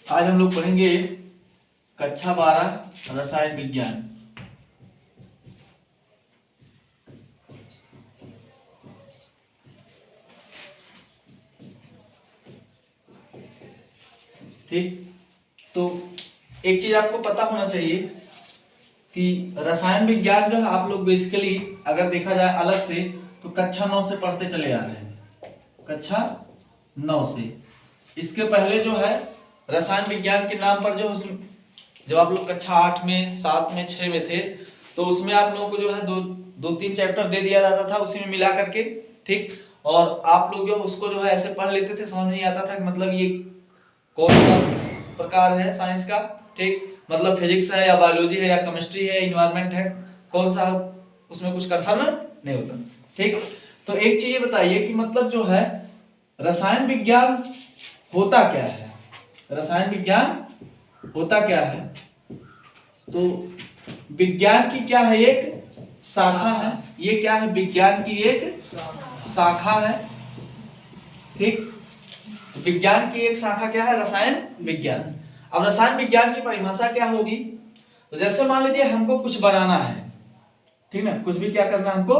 आज हम लोग पढ़ेंगे कक्षा 12 रसायन विज्ञान। ठीक, तो एक चीज आपको पता होना चाहिए कि रसायन विज्ञान जो है आप लोग बेसिकली अगर देखा जाए अलग से तो कक्षा 9 से पढ़ते चले आ रहे हैं। कक्षा 9 से इसके पहले जो है रसायन विज्ञान के नाम पर जो उसमें जब आप लोग कक्षा 8 में 7 में 6 में थे तो उसमें आप लोगों को जो है दो तीन चैप्टर दे दिया जाता था उसी में मिला करके। ठीक, और आप लोग जो उसको जो है ऐसे पढ़ लेते थे, समझ नहीं आता था कि मतलब ये कौन सा प्रकार है साइंस का। ठीक, मतलब फिजिक्स है या बायोलॉजी है या केमिस्ट्री है, इन्वायरमेंट है, कौन सा, उसमें कुछ कंफर्म नहीं होता। ठीक, तो एक चीज बताइए कि मतलब जो है रसायन विज्ञान होता क्या है। रसायन विज्ञान होता क्या है? तो विज्ञान की क्या है, एक शाखा है। ये क्या है? विज्ञान की एक शाखा है। ठीक, विज्ञान की एक शाखा क्या है? रसायन विज्ञान। अब रसायन विज्ञान की परिभाषा क्या होगी? तो जैसे मान लीजिए हमको कुछ बनाना है, ठीक है, कुछ भी क्या करना, हमको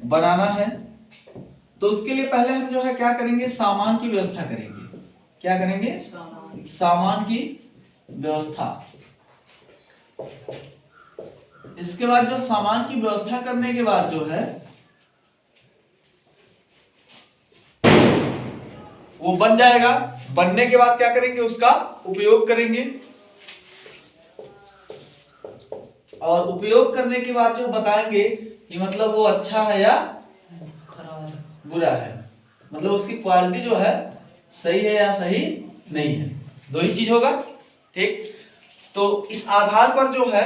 बनाना है, तो उसके लिए पहले हम जो है क्या करेंगे, सामान की व्यवस्था करेंगे। क्या करेंगे? सामान की व्यवस्था। इसके बाद जो सामान की व्यवस्था करने के बाद जो है वो बन जाएगा। बनने के बाद क्या करेंगे, उसका उपयोग करेंगे, और उपयोग करने के बाद जो बताएंगे कि मतलब वो अच्छा है या बुरा है, मतलब उसकी क्वालिटी जो है सही है या सही नहीं है, दो ही चीज होगा। ठीक, तो इस आधार पर जो है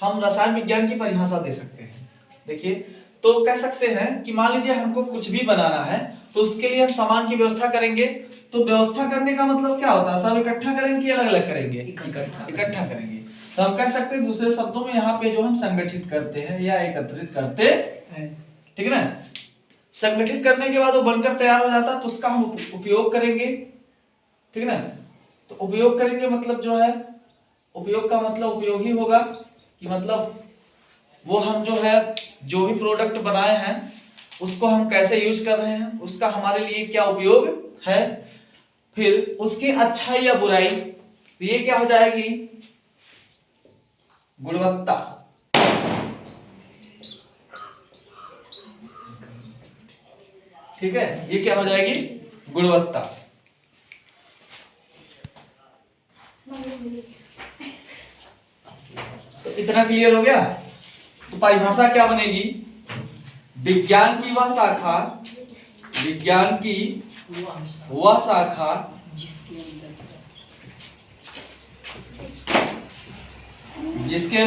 हम रसायन विज्ञान की परिभाषा दे सकते हैं। देखिए, तो कह सकते हैं कि मान लीजिए हमको कुछ भी बनाना है तो उसके लिए हम सामान की व्यवस्था करेंगे। तो व्यवस्था करने का मतलब क्या होता है? सब इकट्ठा करेंगे कि अलग अलग करेंगे? इकट्ठा करेंगे। तो हम कह सकते हैं दूसरे शब्दों में यहाँ पे जो हम संगठित करते हैं या एकत्रित करते हैं। ठीक है ना? संगठित करने के बाद वो बनकर तैयार हो जाता है तो उसका हम उपयोग करेंगे। ठीक है ना? तो उपयोग करेंगे मतलब जो है, उपयोग का मतलब उपयोगी होगा कि मतलब वो हम जो है जो भी प्रोडक्ट बनाए हैं उसको हम कैसे यूज कर रहे हैं, उसका हमारे लिए क्या उपयोग है। फिर उसकी अच्छाई या बुराई, तो ये क्या हो जाएगी? गुणवत्ता। ठीक है, ये क्या हो जाएगी? गुणवत्ता। तो इतना क्लियर हो गया। तो परिभाषा क्या बनेगी? विज्ञान की वह शाखा, विज्ञान की वह शाखा जिसके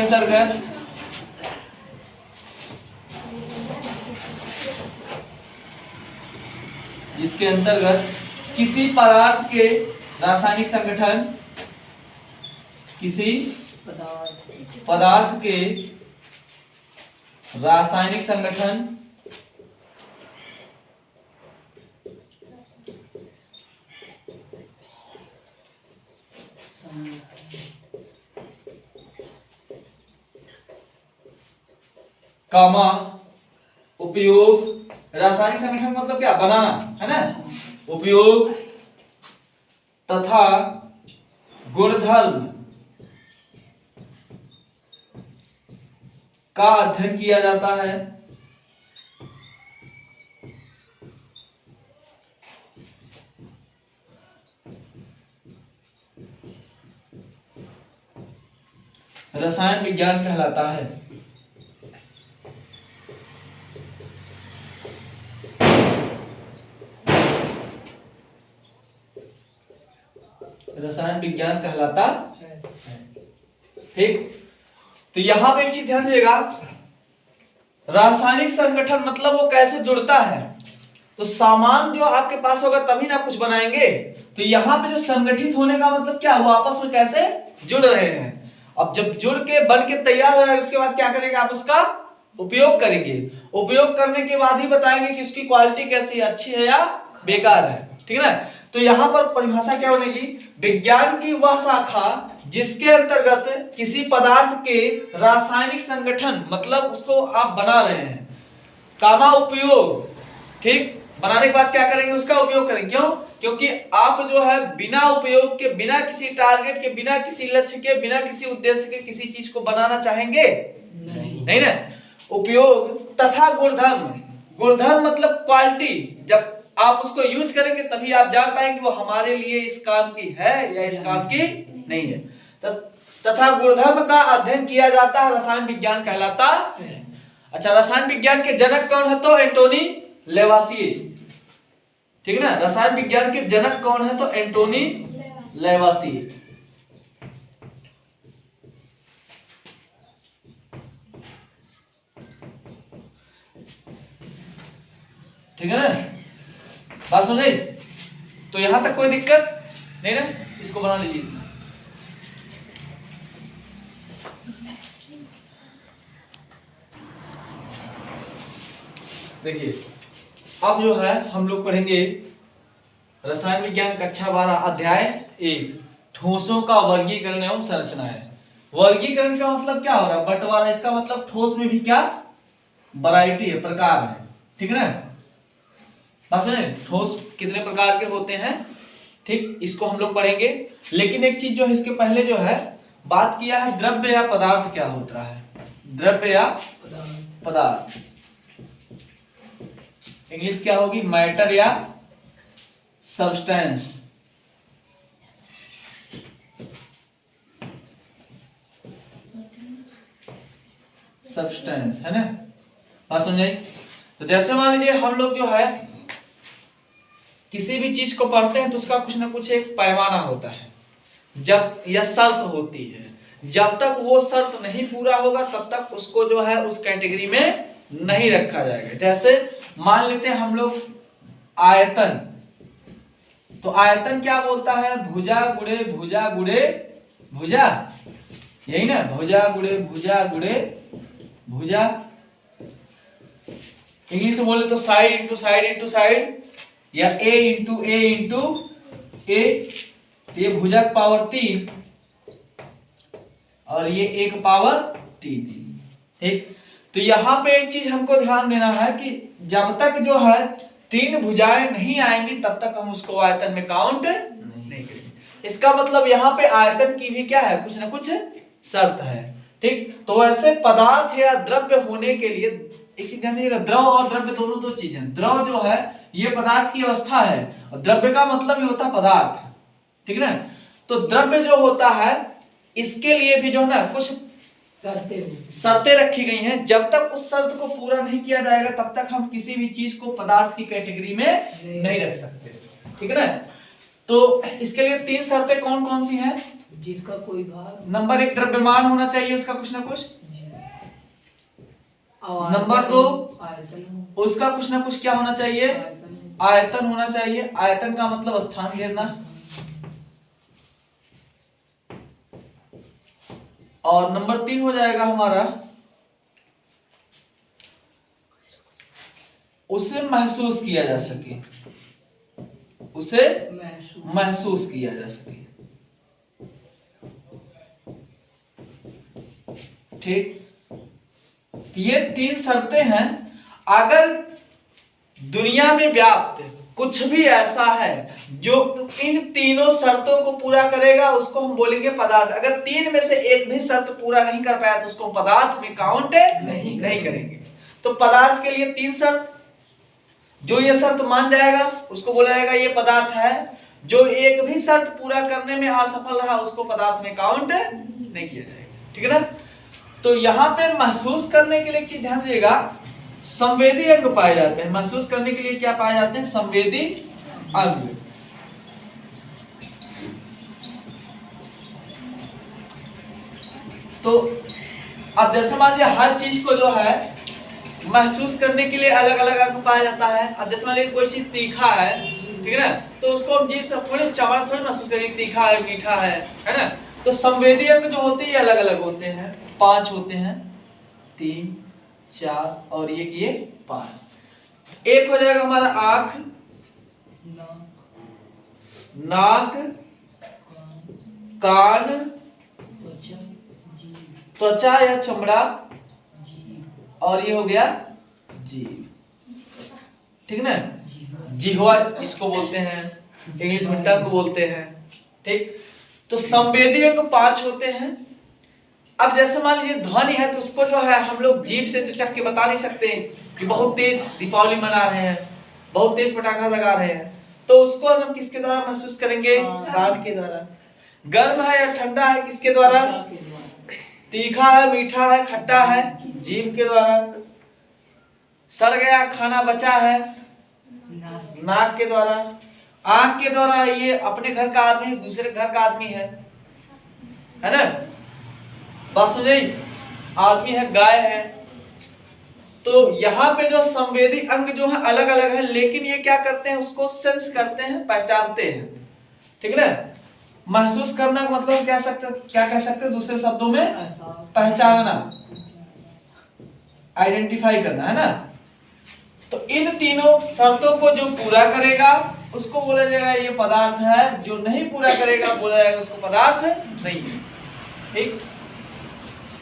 अंतर्गत किसी पदार्थ के रासायनिक संगठन, किसी पदार्थ के रासायनिक संगठन कामा उपयोग, रासायनिक संगठन मतलब क्या? बनाना है ना, उपयोग तथा गुणधर्म का अध्ययन किया जाता है। रसायन विज्ञान कहलाता है। रसायन विज्ञान कहलाता है। ठीक, तो यहां पे एक चीज ध्यान दीजिएगा, रासायनिक संगठन मतलब वो कैसे जुड़ता है। तो सामान जो आपके पास होगा तभी ना कुछ बनाएंगे। तो यहाँ पे जो संगठित होने का मतलब क्या, वो आपस में कैसे जुड़ रहे हैं। अब जब जुड़ के बन के तैयार हो जाए उसके बाद क्या करेंगे, आप उसका उपयोग करेंगे। उपयोग करने के बाद ही बताएंगे कि उसकी क्वालिटी कैसी है, अच्छी है या बेकार है। ठीक है ना? तो यहाँ पर परिभाषा क्या बनेगी, विज्ञान की वह शाखा जिसके अंतर्गत किसी पदार्थ के रासायनिक संगठन, मतलब उसको आप बना रहे हैं, कामा उपयोग, ठीक, बनाने के बाद क्या करेंगे, उसका उपयोग करेंगे। क्यों? क्योंकि आप जो है बिना उपयोग के, बिना किसी टारगेट के, बिना किसी लक्ष्य के, बिना किसी उद्देश्य के किसी चीज को बनाना चाहेंगे नहीं ना। उपयोग तथा गुणधर्म, गुणधर्म मतलब क्वालिटी, जब आप उसको यूज करेंगे तभी आप जान पाएंगे वो हमारे लिए इस काम की है या इस काम की नहीं है। तथा गुणधर्म का अध्ययन किया जाता है, रसायन विज्ञान कहलाता है। अच्छा, रसायन विज्ञान के जनक कौन है, तो एंटोनी लेवासिए, ठीक है ना। रसायन विज्ञान के जनक कौन है, तो एंटोनी लेवासिए। ठीक है ना, बात सुन रही? तो यहां तक कोई दिक्कत नहीं ना, इसको बना लीजिए। देखिए अब जो है हम लोग पढ़ेंगे रसायन विज्ञान कक्षा 12 अध्याय 1, ठोसों का वर्गीकरण एवं संरचनाएं। वर्गीकरण का मतलब क्या हो रहा है, बंटवारा। इसका मतलब ठोस में भी क्या वैरायटी है, प्रकार है, ठीक है ना। बस ठोस कितने प्रकार के होते हैं, ठीक, इसको हम लोग पढ़ेंगे। लेकिन एक चीज जो है इसके पहले जो है बात किया है, द्रव्य या पदार्थ क्या होता है, द्रव्य या पदार्थ। इंग्लिश क्या होगी, मैटर या सब्सटेंस। सब्सटेंस है ना, बात समझाई। तो जैसे मान लीजिए हम लोग जो है किसी भी चीज को पढ़ते हैं तो उसका कुछ ना कुछ एक पैमाना होता है, जब यह शर्त होती है, जब तक वो शर्त नहीं पूरा होगा तब तक उसको जो है उस कैटेगरी में नहीं रखा जाएगा। जैसे मान लेते हैं हम लोग आयतन, तो आयतन क्या बोलता है, भुजा गुणे भुजा गुणे भुजा, यही ना, भुजा गुणे भुजा गुणे भुजा। इंग्लिश में बोले तो side into side into side, या ए इंटू ए इंटू ए। ये भुजा पावर 3 और ये एक पावर 3, ठीक। तो यहाँ पे एक चीज हमको ध्यान देना है कि जब तक जो है 3 भुजाएं नहीं आएंगी तब तक हम उसको आयतन में काउंट नहीं करेंगे। इसका मतलब यहाँ पे आयतन की भी क्या है, कुछ ना कुछ शर्त है, ठीक। तो ऐसे पदार्थ या द्रव्य होने के लिए एक चीज ध्यान दीजिएगा, द्रव और द्रव्य दोनों दो चीज है। द्रव जो है ये पदार्थ की अवस्था है और द्रव्य का मतलब ही होता है पदार्थ, ठीक है ना। तो द्रव्य जो होता है इसके लिए भी जो है ना कुछ शर्तें रखी गई हैं। जब तक उस शर्त को पूरा नहीं किया जाएगा तब तक हम किसी भी चीज को पदार्थ की कैटेगरी में नहीं रख सकते, ठीक है ना। तो इसके लिए 3 शर्तें कौन कौन सी हैं, जिसका कोई भार, नंबर 1 द्रव्यमान होना चाहिए उसका कुछ ना कुछ, नंबर 2 उसका कुछ ना कुछ क्या होना चाहिए, आयतन होना चाहिए। आयतन का मतलब स्थान घेरना। और नंबर 3 हो जाएगा हमारा उसे महसूस किया जा सके, उसे महसूस किया जा सके, ठीक। ये 3 शर्तें हैं। अगर दुनिया में व्याप्त कुछ भी ऐसा है जो इन तीनों शर्तों को पूरा करेगा उसको हम बोलेंगे पदार्थ। अगर 3 में से एक भी शर्त पूरा नहीं कर पाया तो उसको हम पदार्थ में काउंट नहीं करेंगे। तो पदार्थ के लिए 3 शर्त, जो ये शर्त मान जाएगा उसको बोला जाएगा ये पदार्थ है। जो एक भी शर्त पूरा करने में असफल रहा उसको पदार्थ में काउंट नहीं किया जाएगा, ठीक है ना। तो यहाँ पे महसूस करने के लिए एक चीज ध्यान दीजिएगा, संवेदी अंग पाए जाते हैं। महसूस करने के लिए क्या पाए जाते हैं, संवेदी अंग। तो अब जैसे मान लीजिए हर चीज को जो है महसूस करने के लिए अलग अलग अंग पाया जाता है। अब जैसे मान लीजिए कोई चीज तीखा है, ठीक है ना, तो उसको हम जीभ से थोड़ी चबास थोड़ी महसूस करेंगे तीखा है मीठा है ना। तो संवेदी अंग जो होते हैं अलग अलग होते हैं, 5 होते हैं, 3 4 और ये 5। एक हो जाएगा हमारा आंख, नाक, कान, त्वचा या चमड़ा, और ये हो गया जीभ। ठीक ना, जिह्वा इसको बोलते हैं, इंग्लिश में टंग बोलते हैं। ठीक, तो संवेदी अंग 5 होते हैं। अब जैसे मान लीजिए ध्वनि है, तो उसको जो है हम लोग जीभ से तो चख के बता नहीं सकते कि बहुत तेज दीपावली मना रहे हैं, बहुत तेज पटाखा लगा रहे हैं, तो उसको हम किसके द्वारा महसूस करेंगे? कान के द्वारा। गर्म है या ठंडा है, किसके द्वारा? तीखा है, मीठा है, खट्टा है, जीभ के द्वारा। सड़ गया खाना बचा है, नाक के द्वारा। आंख के द्वारा, ये अपने घर का आदमी दूसरे घर का आदमी है ना, बस नहीं, आदमी है, गाय है। तो यहाँ पे जो संवेदी अंग जो है अलग अलग है, लेकिन ये क्या करते हैं? उसको सेंस करते हैं, पहचानते हैं। ठीक है ना, महसूस करना का मतलब क्या कह सकते हैं दूसरे शब्दों में? पहचानना, आइडेंटिफाई करना, है ना। तो इन तीनों शर्तों को जो पूरा करेगा उसको बोला जाएगा ये पदार्थ है, जो नहीं पूरा करेगा बोला जाएगा उसको पदार्थ नहीं है। ठीक,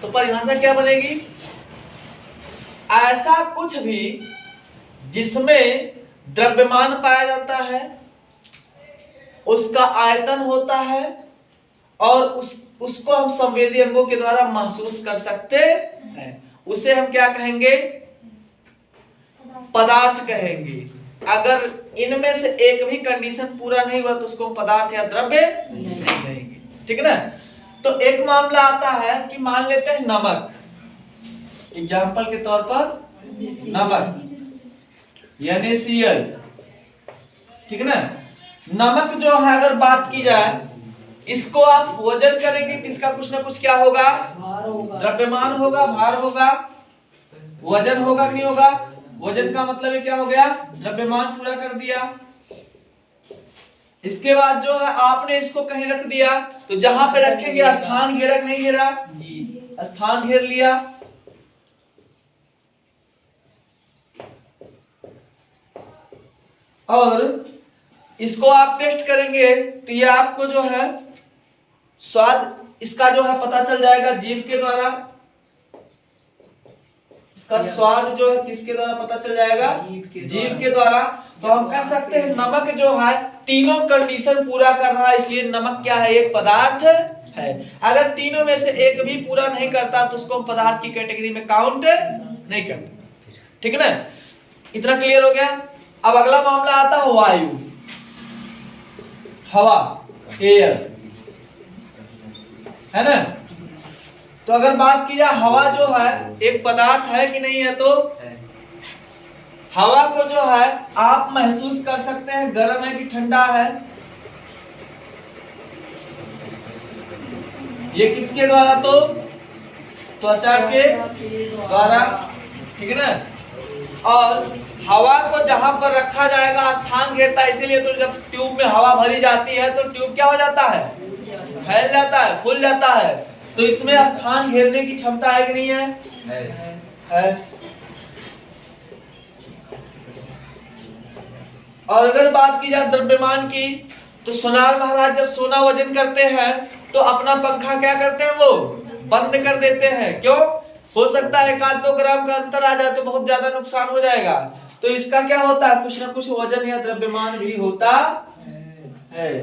तो परिभाषा क्या बनेगी? ऐसा कुछ भी जिसमें द्रव्यमान पाया जाता है, उसका आयतन होता है, और उसको हम संवेदी अंगों के द्वारा महसूस कर सकते हैं, उसे हम क्या कहेंगे? पदार्थ कहेंगे। अगर इनमें से एक भी कंडीशन पूरा नहीं हुआ तो उसको हम पदार्थ या द्रव्य नहीं कहेंगे। ठीक है ना। तो एक मामला आता है कि मान लेते हैं नमक, एग्जाम्पल के तौर पर नमक, NaCl। ठीक है ना, नमक जो है अगर बात की जाए, इसको आप वजन करेंगे तो इसका कुछ ना कुछ क्या होगा? द्रव्यमान होगा, भार होगा, वजन होगा कि नहीं होगा? वजन का मतलब है क्या हो गया? द्रव्यमान पूरा कर दिया। इसके बाद जो है आपने इसको कहीं रख दिया, तो जहां पे रखेंगे स्थान घेरा नहीं घेरा? स्थान घेर लिया। और इसको आप टेस्ट करेंगे तो ये आपको जो है स्वाद इसका जो है पता चल जाएगा जीभ के द्वारा। इसका स्वाद जो है किसके द्वारा पता चल जाएगा? जीभ के द्वारा। तो हम कह सकते हैं नमक जो है तीनों कंडीशन पूरा कर रहा है, इसलिए नमक क्या है? एक पदार्थ है। अगर तीनों में से एक भी पूरा नहीं करता तो उसको हम पदार्थ की कैटेगरी में काउंट नहीं करते। ठीक है ना, इतना क्लियर हो गया। अब अगला मामला आता है वायु, हवा, एयर, है ना। तो अगर बात की जाए हवा जो है एक पदार्थ है कि नहीं है, तो हवा को जो है आप महसूस कर सकते हैं गर्म है कि ठंडा है। ये किसके द्वारा? तो त्वचा के द्वारा। ठीक है ना। और हवा को जहां पर रखा जाएगा स्थान घेरता है, इसीलिए तो जब ट्यूब में हवा भरी जाती है तो ट्यूब क्या हो जाता है? फैल जाता है, फूल जाता है। तो इसमें स्थान घेरने की क्षमता है कि नहीं है? और अगर बात की जाए द्रव्यमान की, तो सोनार महाराज जब सोना वजन करते हैं तो अपना पंखा क्या करते हैं? वो बंद कर देते हैं। क्यों? हो सकता है 1-2 ग्राम का अंतर आ जाए तो बहुत ज्यादा नुकसान हो जाएगा। तो इसका क्या होता है? कुछ ना कुछ वजन या द्रव्यमान भी होता है।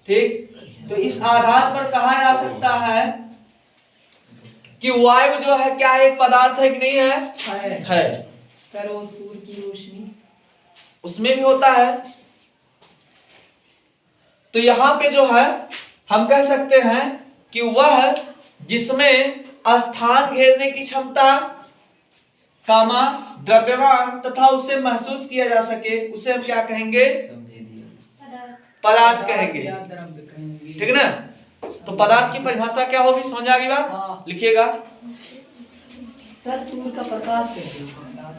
ठीक, तो इस आधार पर कहा जा सकता है कि वायु जो है क्या एक पदार्थ है कि नहीं है? सूर्य की रोशनी उसमें भी होता है। तो यहां पे जो है हम कह सकते हैं कि वह जिसमें स्थान घेरने की क्षमता, कामा, द्रव्यमान तथा उसे महसूस किया जा सके, उसे हम क्या कहेंगे? पदार्थ कहेंगे। ठीक है ना। तो पदार्थ की परिभाषा क्या होगी? समझ आ गई बात? लिखिएगा। सर सूर्य का प्रकाश कैसे होता है?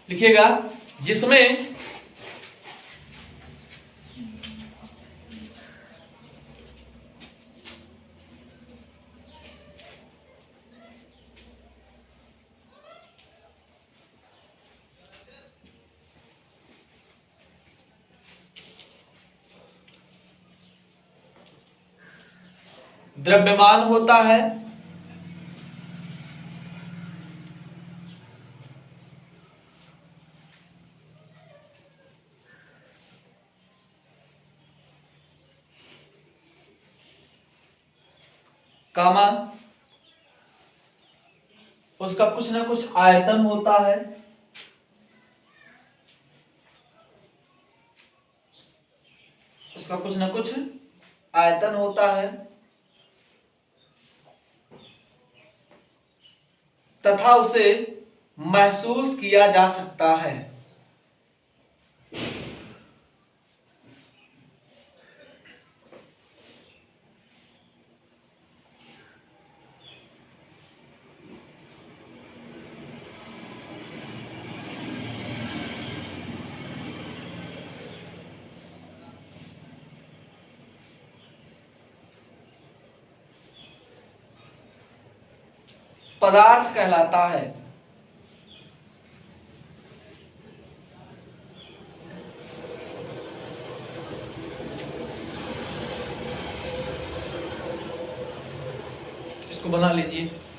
लिखिएगा जिसमें द्रव्यमान होता है, कामा उसका कुछ ना कुछ आयतन होता है, उसका कुछ ना कुछ आयतन होता है, तथा उसे महसूस किया जा सकता है। पदार्थ कहलाता है। इसको बना लीजिए।